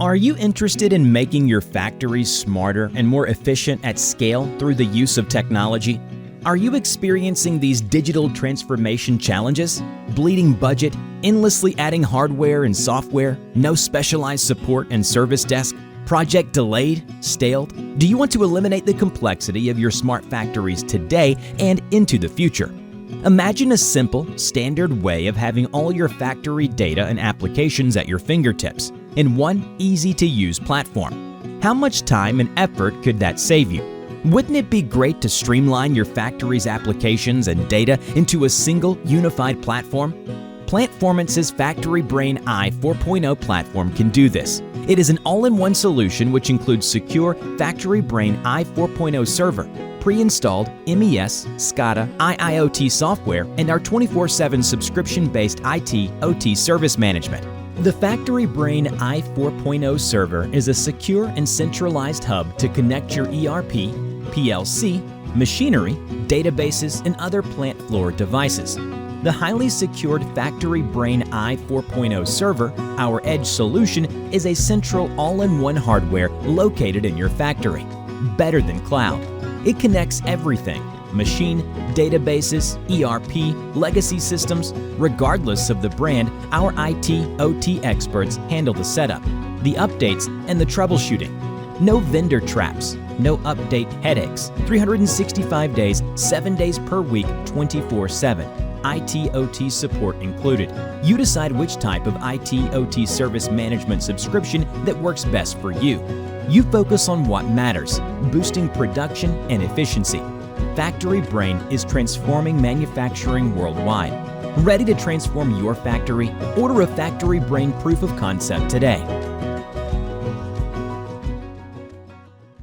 Are you interested in making your factories smarter and more efficient at scale through the use of technology? Are you experiencing these digital transformation challenges? Bleeding budget, endlessly adding hardware and software, no specialized support and service desk, project delayed, staled? Do you want to eliminate the complexity of your smart factories today and into the future? Imagine a simple, standard way of having all your factory data and applications at your fingertips in one easy-to-use platform. How much time and effort could that save you? Wouldn't it be great to streamline your factory's applications and data into a single, unified platform? Plantformance's FactoryBrain i 4.0 platform can do this. It is an all-in-one solution which includes secure FactoryBrain i 4.0 server, pre-installed MES, Scada, IIoT software, and our 24/7 subscription-based IT/OT service management. The FactoryBrain i 4.0 server is a secure and centralized hub to connect your ERP, PLC, machinery, databases, and other plant floor devices. The highly secured FactoryBrain i 4.0 server, our edge solution, is a central all-in-one hardware located in your factory. Better than cloud. It connects everything: machine, databases, ERP, legacy systems. Regardless of the brand, our IT/OT experts handle the setup, the updates, and the troubleshooting. No vendor traps, no update headaches. 365 days, 7 days per week, 24/7. IT/OT support included. You decide which type of IT/OT service management subscription that works best for you. You focus on what matters, boosting production and efficiency. FactoryBrain is transforming manufacturing worldwide. Ready to transform your factory? Order a FactoryBrain proof of concept today.